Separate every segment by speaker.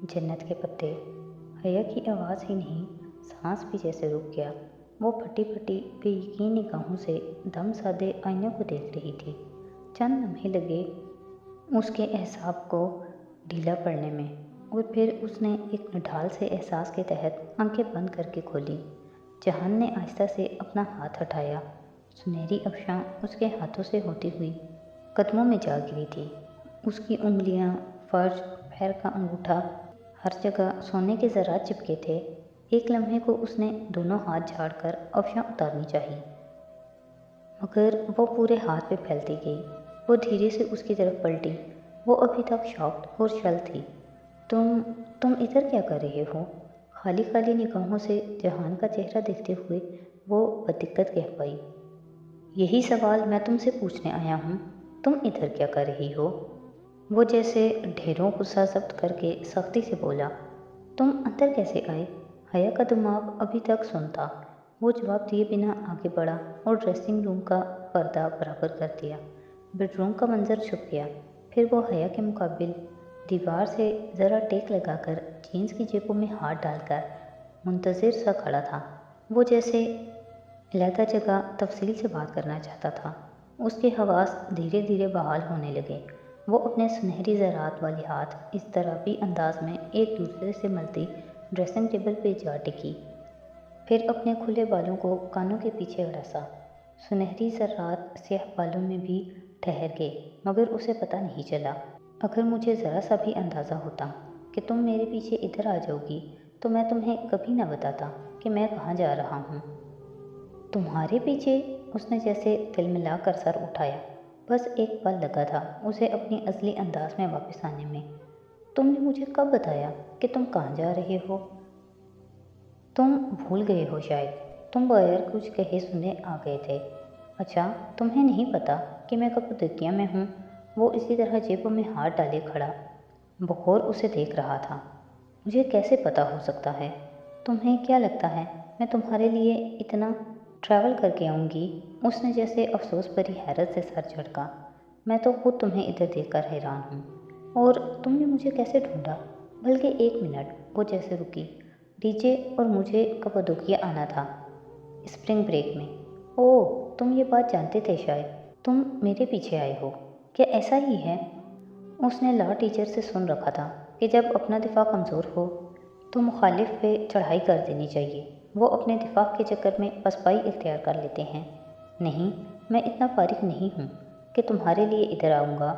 Speaker 1: जन्नत के पत्ते। हया की आवाज़ ही नहीं, सांस भी जैसे रुक गया। वो फटी फटी बेयकीन निगाहों से दम साधे आईने को देख रही थी। चंद लम्हे लगे उसके एहसाब को ढीला पड़ने में, और फिर उसने एक निढाल से एहसास के तहत आंखें बंद करके खोली। जहान ने आहिस्ता से अपना हाथ हटाया। सुनहरी अफशां उसके हाथों से होती हुई कदमों में जा गिरी थी। उसकी उंगलियां, फर्श, पैर का अंगूठा, हर जगह सोने के ज़रात चिपके थे। एक लम्हे को उसने दोनों हाथ झाड़कर अफशां उतारनी चाहिए, मगर वो पूरे हाथ पे फैलती गई। वो धीरे से उसकी तरफ पलटी। वो अभी तक शॉक्ड और शल थी। तुम इधर क्या कर रहे हो? खाली खाली निगाहों से जहान का चेहरा देखते हुए वो बदिक्कत कह पाई। यही सवाल मैं तुमसे पूछने आया हूँ, तुम इधर क्या कर रही हो? वो जैसे ढेरों गुस्सा जब्त करके सख्ती से बोला। तुम अंदर कैसे आए? हया का दिमाग अभी तक सुन था। वो जवाब दिए बिना आगे बढ़ा और ड्रेसिंग रूम का पर्दा बराबर कर दिया। बेडरूम का मंजर छुप गया। फिर वो हया के मुकाबिल दीवार से ज़रा टेक लगाकर जीन्स की जेबों में हाथ डालकर मुंतज़िर सा खड़ा था। वो जैसे अलहदा जगह तफसील से बात करना चाहता था। उसके हवास धीरे धीरे बहाल होने लगे। वो अपने सुनहरी ज़रात वाले हाथ इस तरह अंदाज में एक दूसरे से मलती ड्रेसिंग टेबल पे जा टिकी। फिर अपने खुले बालों को कानों के पीछे अड़सा। सुनहरी ज़रात स्याह बालों में भी ठहर गए, मगर उसे पता नहीं चला। अगर मुझे ज़रा सा भी अंदाज़ा होता कि तुम मेरे पीछे इधर आ जाओगी, तो मैं तुम्हें कभी ना बताता कि मैं कहाँ जा रहा हूँ। तुम्हारे पीछे? उसने जैसे तिलमिला कर सर उठाया। बस एक पल लगा था उसे अपनी असली अंदाज में वापस आने में। तुमने मुझे कब बताया कि तुम कहाँ जा रहे हो? तुम भूल गए हो शायद। तुम बगैर कुछ कहे सुने आ गए थे। अच्छा, तुम्हें नहीं पता कि मैं कप्पदोकिया में हूँ? वो इसी तरह जेबों में हाथ डाले खड़ा बखौर उसे देख रहा था। मुझे कैसे पता हो सकता है? तुम्हें क्या लगता है मैं तुम्हारे लिए इतना ट्रैवल करके आऊँगी? उसने जैसे अफसोस भरी हैरत से सर झटका। मैं तो खुद तुम्हें इधर देखकर हैरान हूँ। और तुमने मुझे कैसे ढूंढा? बल्कि एक मिनट, वो जैसे रुकी। डीजे और मुझे कप्पदोकिया आना था स्प्रिंग ब्रेक में। ओह, तुम ये बात जानते थे शायद। तुम मेरे पीछे आए हो, क्या ऐसा ही है? उसने लॉ टीचर से सुन रखा था कि जब अपना दिफा कमज़ोर हो तो मुखालिफ पे चढ़ाई कर देनी चाहिए। वो अपने दिफा के चक्कर में पसपाई इख्तियार कर लेते हैं। नहीं, मैं इतना फारिग नहीं हूँ कि तुम्हारे लिए इधर आऊँगा।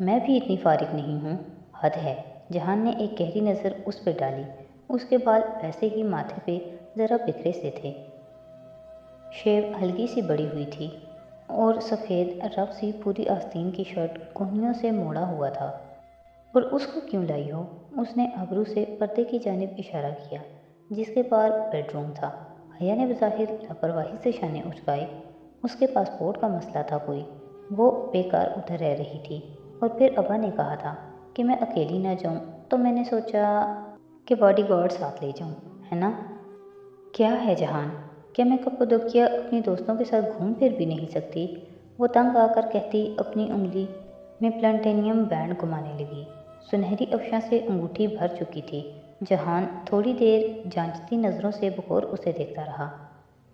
Speaker 1: मैं भी इतनी फारिग नहीं हूँ। हद है। जहान ने एक गहरी नज़र उस पर डाली। उसके बाल वैसे ही माथे पे ज़रा बिखरे से थे। शेव हल्की सी बड़ी हुई थी और सफ़ेद रफ सी पूरी आस्तीन की शर्ट कोहनियों से मोड़ा हुआ था। और उसको क्यों लाई हो? उसने आबरू से पर्दे की जानिब इशारा किया, जिसके पार बेडरूम था। हया ने बज़ाहिर लापरवाही से शाने उचकाए। उसके पासपोर्ट का मसला था कोई। वो बेकार उधर रह रही थी। और फिर अबा ने कहा था कि मैं अकेली ना जाऊं, तो मैंने सोचा कि बॉडीगार्ड साथ ले जाऊं, है ना? क्या है जहान, क्या मैं कप्पदोकिया अपनी दोस्तों के साथ घूम फिर भी नहीं सकती? वो तंग आकर कहती अपनी उंगली में प्लाटिनियम बैंड घुमाने लगी। सुनहरी अफशां से अंगूठी भर चुकी थी। जहान थोड़ी देर जांचती नज़रों से बगौर उसे देखता रहा।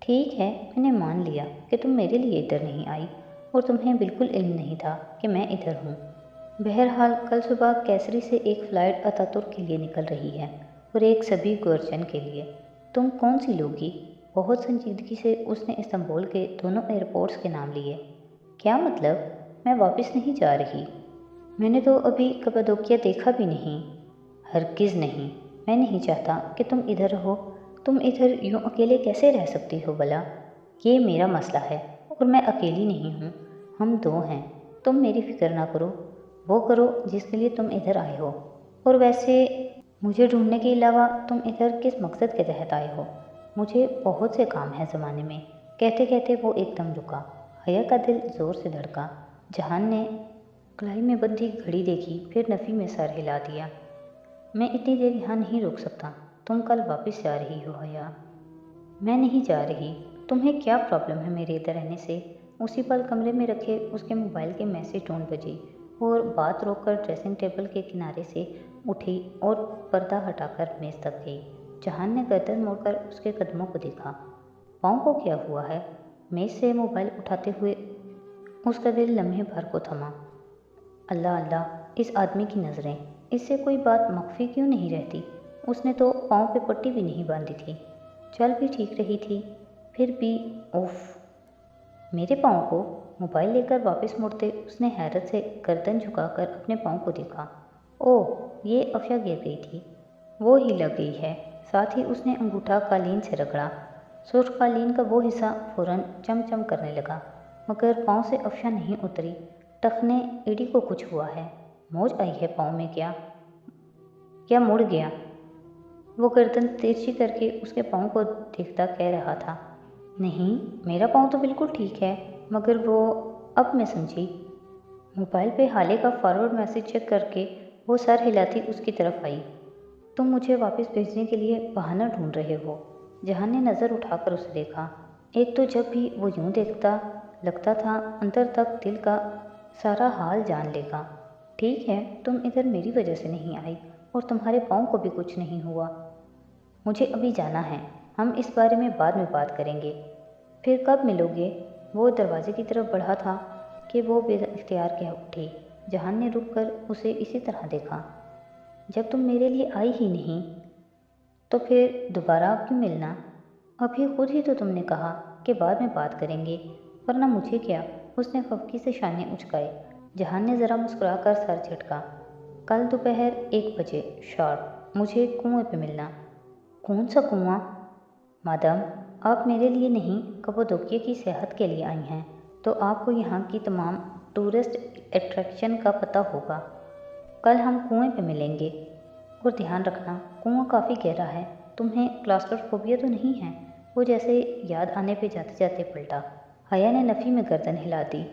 Speaker 1: ठीक है, मैंने मान लिया कि तुम मेरे लिए इधर नहीं आई, और तुम्हें बिल्कुल इल्म नहीं था कि मैं इधर हूँ। बहरहाल कल सुबह कैसरी से एक फ़्लाइट अतातुर्क के लिए निकल रही है, और एक सभी गुरचन के लिए। तुम कौन सी लोगी? बहुत संजीदगी से उसने इस्तांबुल के दोनों एयरपोर्ट्स के नाम लिए। क्या मतलब? मैं वापस नहीं जा रही। मैंने तो अभी कप्पदोकिया देखा भी नहीं। हरगिज़ नहीं। मैं नहीं चाहता कि तुम इधर रहो। तुम इधर यूं अकेले कैसे रह सकती हो भला? ये मेरा मसला है, और मैं अकेली नहीं हूँ। हम दो हैं। तुम मेरी फिक्र ना करो। वो करो जिसके लिए तुम इधर आए हो। और वैसे मुझे ढूंढने के अलावा तुम इधर किस मकसद के तहत आए हो? मुझे बहुत से काम है ज़माने में। कहते कहते वो एकदम रुका। हया का दिल ज़ोर से धड़का। जहान ने कलाई में बंधी घड़ी देखी, फिर नफ़ी में सर हिला दिया। मैं इतनी देर यहाँ नहीं रुक सकता। तुम कल वापस जा रही हो हया। मैं नहीं जा रही। तुम्हें क्या प्रॉब्लम है मेरे इधर रहने से? उसी पल कमरे में रखे उसके मोबाइल के मैसेज टोन बजे, और बात रोककर ड्रेसिंग टेबल के किनारे से اٹھی اور پردہ ہٹا کر میز تک گئی۔ جہان نے گردن موڑ کر اس کے قدموں کو دیکھا۔ پاؤں کو کیا ہوا ہے؟ میز سے موبائل اٹھاتے ہوئے اس کا دل لمحے بھر کو تھما۔ اللہ اللہ، اس آدمی کی نظریں، اس سے کوئی بات مخفی کیوں نہیں رہتی؟ اس نے تو پاؤں پہ پٹی بھی نہیں باندھی تھی، چل بھی ٹھیک رہی تھی، پھر بھی اوف! میرے پاؤں کو؟ موبائل لے کر واپس مڑتے اس نے حیرت سے گردن جھکا کر اپنے پاؤں کو دیکھا۔ اوہ، یہ افشا گر گئی تھی، وہ ہی لگ گئی ہے۔ ساتھ ہی اس نے انگوٹھا قالین سے رگڑا۔ سرخ قالین کا وہ حصہ فوراً چم چم کرنے لگا، مگر پاؤں سے افشا نہیں اتری۔ ٹخنے ایڑی کو کچھ ہوا ہے، موج آئی ہے پاؤں میں کیا مڑ گیا؟ وہ گردن ترچھی کر کے اس کے پاؤں کو دیکھتا کہہ رہا تھا۔ نہیں، میرا پاؤں تو بالکل ٹھیک ہے، مگر وہ… اب میں سمجھی۔ موبائل پہ حالے کا فارورڈ میسج چیک کر کے وہ سر ہلاتی اس کی طرف آئی۔ تم مجھے واپس بھیجنے کے لیے بہانہ ڈھونڈ رہے ہو؟ جہان نے نظر اٹھا کر اسے دیکھا۔ ایک تو جب بھی وہ یوں دیکھتا لگتا تھا اندر تک دل کا سارا حال جان لے گا۔ ٹھیک ہے، تم ادھر میری وجہ سے نہیں آئی اور تمہارے پاؤں کو بھی کچھ نہیں ہوا۔ مجھے ابھی جانا ہے، ہم اس بارے میں بعد میں بات کریں گے۔ پھر کب ملو گے؟ وہ دروازے کی طرف بڑھا تھا کہ وہ بے اختیار کہہ اٹھی۔ جہان نے رک کر اسے اسی طرح دیکھا۔ جب تم میرے لیے آئی ہی نہیں تو پھر دوبارہ کیوں ملنا؟ ابھی خود ہی تو تم نے کہا کہ بعد میں بات کریں گے، ورنہ مجھے کیا؟ اس نے خفگی سے شانے اچکائے۔ جہان نے ذرا مسکرا کر سر جھٹکا۔ کل دوپہر 1 بجے شارپ مجھے کنویں پہ ملنا۔ کون سا کنواں؟ مادام، آپ میرے لیے نہیں کپادوکیا کی سیاحت کے لیے آئی ہیں تو آپ کو یہاں کی تمام ٹورسٹ اٹریکشن کا پتہ ہوگا۔ کل ہم کنویں پہ ملیں گے، اور دھیان رکھنا کنواں کافی گہرا ہے۔ تمہیں کلاسٹروفوبیا تو نہیں ہے؟ وہ جیسے یاد آنے پہ جاتے جاتے پلٹا۔ حیا نے نفی میں گردن ہلا دی۔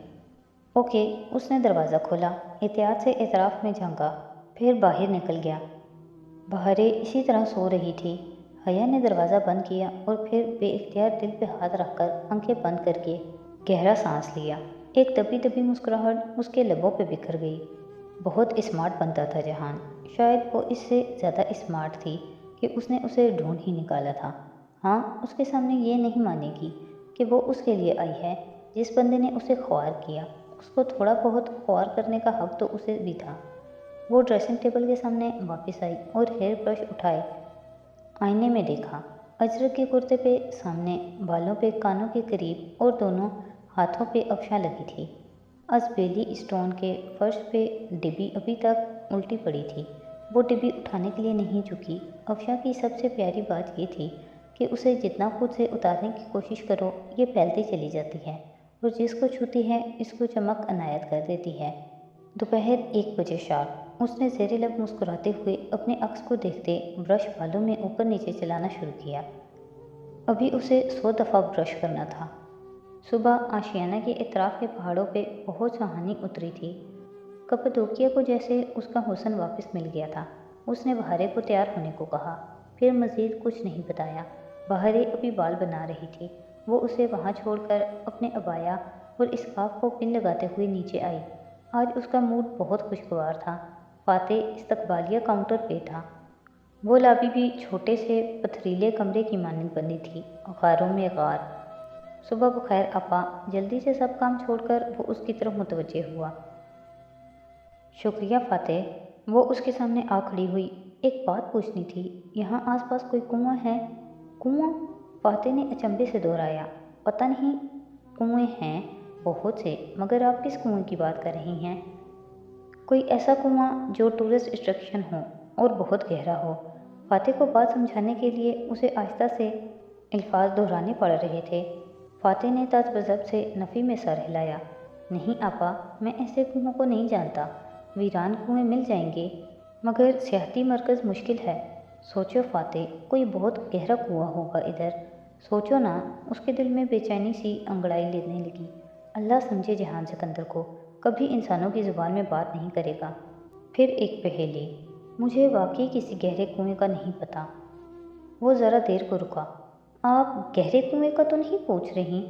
Speaker 1: اوکے، اس نے دروازہ کھولا، احتیاط سے اطراف میں جھانکا، پھر باہر نکل گیا۔ بہاریں اسی طرح سو رہی تھی۔ حیا نے دروازہ بند کیا اور پھر بے اختیار دل پہ ہاتھ رکھ کر آنکھیں بند کر کے گہرا سانس لیا۔ ایک دبی دبی مسکراہٹ اس کے لبوں پہ بکھر گئی۔ بہت اسمارٹ بنتا تھا جہان، شاید وہ اس سے زیادہ اسمارٹ تھی کہ اس نے اسے ڈھونڈ ہی نکالا تھا۔ ہاں، اس کے سامنے یہ نہیں مانے گی کہ وہ اس کے لیے آئی ہے۔ جس بندے نے اسے خوار کیا، اس کو تھوڑا بہت خوار کرنے کا حق تو اسے بھی تھا۔ وہ ڈریسنگ ٹیبل کے سامنے واپس آئی اور ہیئر برش اٹھائے آئینے میں دیکھا۔ اجرک کے کرتے پہ سامنے، بالوں پہ کانوں کے قریب اور دونوں ہاتھوں پہ افشاں لگی تھی۔ ازبیلی اسٹون کے فرش پہ ڈبی ابھی تک الٹی پڑی تھی۔ وہ ڈبی اٹھانے کے لیے نہیں جھکی۔ افشاں کی سب سے پیاری بات یہ تھی کہ اسے جتنا خود سے اتارنے کی کوشش کرو یہ پھیلتی چلی جاتی ہے اور جس کو چھوتی ہے اس کو چمک عنایت کر دیتی ہے۔ دوپہر 1 بجے شارپ اس نے زیر لب مسکراتے ہوئے اپنے عکس کو دیکھتے برش بالوں میں اوپر نیچے چلانا شروع کیا۔ ابھی اسے 100 دفعہ برش کرنا تھا۔ صبح آشیانہ کے اطراف کے پہاڑوں پہ بہت سہانی اتری تھی۔ کپادوکیا کو جیسے اس کا حسن واپس مل گیا تھا۔ اس نے بہاریں کو تیار ہونے کو کہا، پھر مزید کچھ نہیں بتایا۔ بہاریں ابھی بال بنا رہی تھی۔ وہ اسے وہاں چھوڑ کر اپنے عبایا اور اسکارف کو پن لگاتے ہوئے نیچے آئی۔ آج اس کا موڈ بہت خوشگوار تھا۔ فاتح استقبالیہ کاؤنٹر پہ تھا۔ وہ لابی بھی چھوٹے سے پتھریلے کمرے کی مانند بنی تھی، غاروں میں غار۔ صبح بخیر آپا، جلدی سے سب کام چھوڑ کر وہ اس کی طرف متوجہ ہوا۔ شکریہ فاتح۔ وہ اس کے سامنے آ کھڑی ہوئی۔ ایک بات پوچھنی تھی، یہاں آس پاس کوئی کنواں ہے؟ کنواں؟ فاتح نے اچنبھے سے دہرایا۔ پتہ نہیں، کنویں ہیں بہت سے، مگر آپ کس کنویں کی بات کر رہی ہیں؟ کوئی ایسا کنواں جو ٹورسٹ اٹریکشن ہو اور بہت گہرا ہو۔ فاتح کو بات سمجھانے کے لیے اسے آہستہ سے الفاظ دہرانے پڑ رہے تھے۔ فاتح نے تذبذب سے نفی میں سر ہلایا۔ نہیں آپا، میں ایسے کنووں کو نہیں جانتا۔ ویران کنویں مل جائیں گے، مگر سیاحتی مرکز مشکل ہے۔ سوچو فاتح، کوئی بہت گہرا کنواں ہوگا ادھر۔ سوچو نا۔ اس کے دل میں بے چینی سی انگڑائی لینے لگی۔ اللہ سمجھے جہان سکندر کو کبھی انسانوں کی زبان میں بات نہیں کرے گا۔ پھر ایک پہیلی، مجھے واقعی کسی گہرے کنویں کا نہیں پتہ۔ وہ ذرا دیر کو رکا۔ آپ گہرے کنویں کا تو نہیں پوچھ رہی؟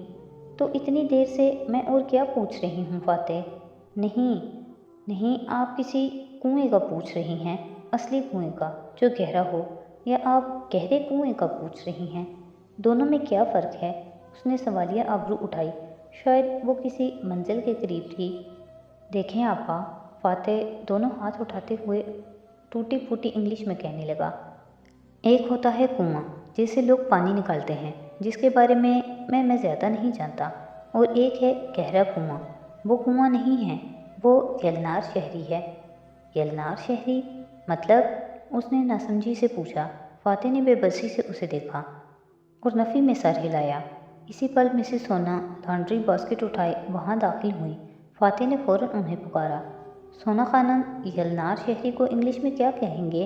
Speaker 1: تو اتنی دیر سے میں اور کیا پوچھ رہی ہوں فاتح؟ نہیں، آپ کسی کنویں کا پوچھ رہی ہیں۔ असली कुएं का जो गहरा हो, या आप गहरे कुएं का पूछ रही हैं? दोनों में क्या फ़र्क है? उसने सवालिया आबरू उठाई। शायद वो किसी मंजिल के करीब थी। देखें आपा, फातेह दोनों हाथ उठाते हुए टूटी फूटी इंग्लिश में कहने लगा। एक होता है कुआं जिससे लोग पानी निकालते हैं, जिसके बारे में मैं ज़्यादा नहीं जानता, और एक है गहरा कुआं। वो कुआं नहीं है, वो यलनार शहरी है। यलनार शहरी मतलब? उसने नासमझी से पूछा। फातेह ने बेबसी से उसे देखा और नफ़ी में सर हिलाया। इसी पल मिसेस सोना लॉन्ड्री बास्केट उठाए वहाँ दाखिल हुई। फातेह ने फ़ौरन उन्हें पुकारा। सोना खानम, यलनार शहरी को इंग्लिश में क्या कहेंगे?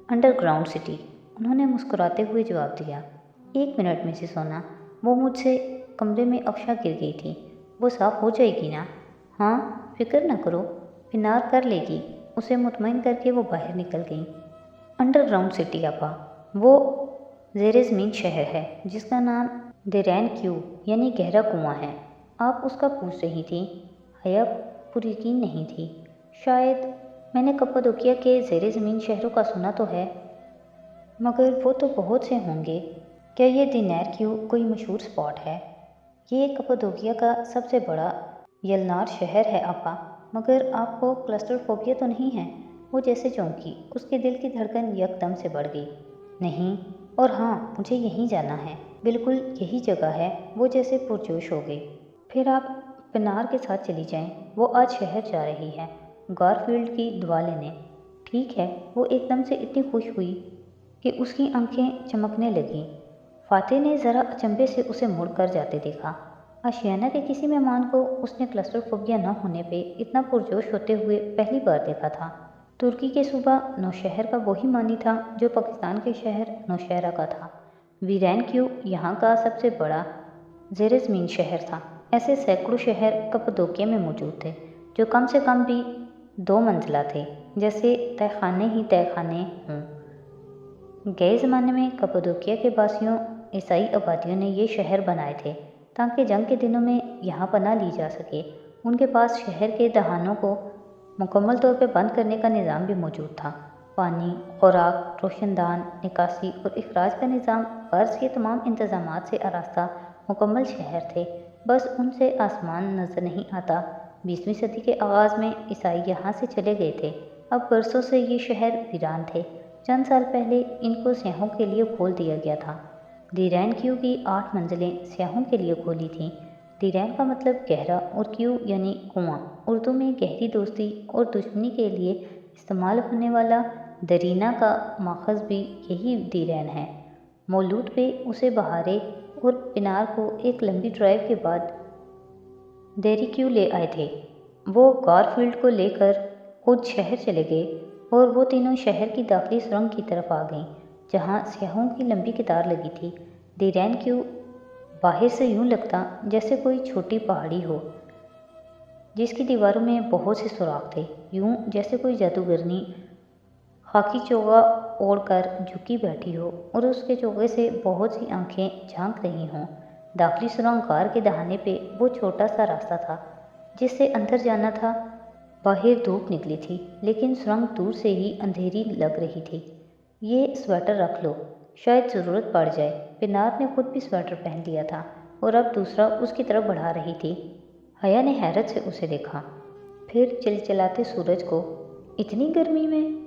Speaker 1: अंडरग्राउंड सिटी, उन्होंने मुस्कुराते हुए जवाब दिया। 1 मिनट मिसेस सोना, वो मुझसे कमरे में अफशा गिर गई थी, वो साफ़ हो जाएगी ना? हाँ, फिक्र न करो, पिनार कर लेगी। उसे मुतमईन करके वो बाहर निकल गई। अंडरग्राउंड सिटी आपा, वो ज़ेरे ज़मीन शहर है जिसका नाम देरैन क्यू यानी गहरा कुआं है। आप उसका पूछ रही थी? हया पुरयकीन नहीं थी। शायद मैंने कप्पादोकिया के ज़ेरे ज़मीन शहरों का सुना तो है, मगर वो तो बहुत से होंगे। क्या ये दिनैर क्यू कोई मशहूर स्पॉट है? ये कप्पादोकिया का सबसे बड़ा यलनार शहर है आपा, मगर आपको क्लस्ट्रोफोबिया तो नहीं है? वो जैसे चौंकी, उसके दिल की धड़कन यकदम से बढ़ गई। नहीं, और हाँ, मुझे यहीं जाना है, बिल्कुल यही जगह है। वो जैसे पुरजोश हो गई। फिर आप पिनार के साथ चली जाएं, वो आज शहर जा रही है गारफील्ड की दुआ लेने। ठीक है। वो एकदम से इतनी खुश हुई कि उसकी आंखें चमकने लगीं। फातेह ने ज़रा अचंभे से उसे मुड़ कर जाते देखा। आशियाना के किसी मेहमान को उसने क्लस्ट्रोफोबिया न होने पे इतना पुरजोश होते हुए पहली बार देखा था। तुर्की के सूबा नौशहर का वही मानी था जो पाकिस्तान के शहर नौशहरा का था। वीरैन क्यू यहाँ का सबसे बड़ा ज़ेरे ज़मीन शहर था। ऐसे सैकड़ों शहर कप्पादोकिया में मौजूद थे जो कम से कम भी 2 मंजिला थे, जैसे तहखाने ही तहखाने हों। गए ज़माने में कप्पादोकिया के बासियों ईसाई आबादियों ने ये शहर बनाए थे ताकि जंग के दिनों में यहाँ पनाह ली जा सके। उनके पास शहर के दहानों को मुकम्मल तौर पर बंद करने का निज़ाम भी मौजूद था। पानी, खुराक, रोशनदान, निकासी और इखराज का निज़ाम, फ़र्ज के तमाम इंतज़ामात से आरास्ता मुकम्मल शहर थे। बस उनसे आसमान नज़र नहीं आता। 20वीं सदी के आगाज़ में ईसाई यहाँ से चले गए थे। अब बरसों से ये शहर वीरान थे। चंद साल पहले इनको सियाहों के लिए खोल दिया गया था। दिरैन क्यू की 8 मंजिलें सियाहों के लिए खोली थीं। दिरैन का मतलब गहरा और क्यू यानी कुआं। उर्दू में गहरी दोस्ती और दुश्मनी के लिए इस्तेमाल होने वाला दरीना का माखज़ भी यही दिरैन है। मौलूद पे उसे बहारे और पिनार को एक लंबी ड्राइव के बाद देरी क्यू ले आए थे। वो गारफील्ड को लेकर खुद शहर चले गए और वो तीनों शहर की दाखिली सुरंग की तरफ आ गईं जहाँ सियाहों की लंबी कतार लगी थी। दिरैन क्यू बाहर से यूं लगता जैसे कोई छोटी पहाड़ी हो जिसकी दीवारों में बहुत से सुराख थे, यूं जैसे कोई जादूगरनी खाकी चोगा ओढ़कर झुकी बैठी हो और उसके चोगे से बहुत सी आंखें झांक रही हों। दाखिली सुरंग गार के दहाने पे वो छोटा सा रास्ता था जिससे अंदर जाना था। बाहर धूप निकली थी लेकिन सुरंग दूर से ही अंधेरी लग रही थी। ये स्वेटर रख लो, शायद ज़रूरत पड़ जाए। पिनार ने खुद भी स्वेटर पहन लिया था और अब दूसरा उसकी तरफ बढ़ा रही थी। हया ने हैरत से उसे देखा, फिर चिलचिलाते सूरज को। इतनी गर्मी में?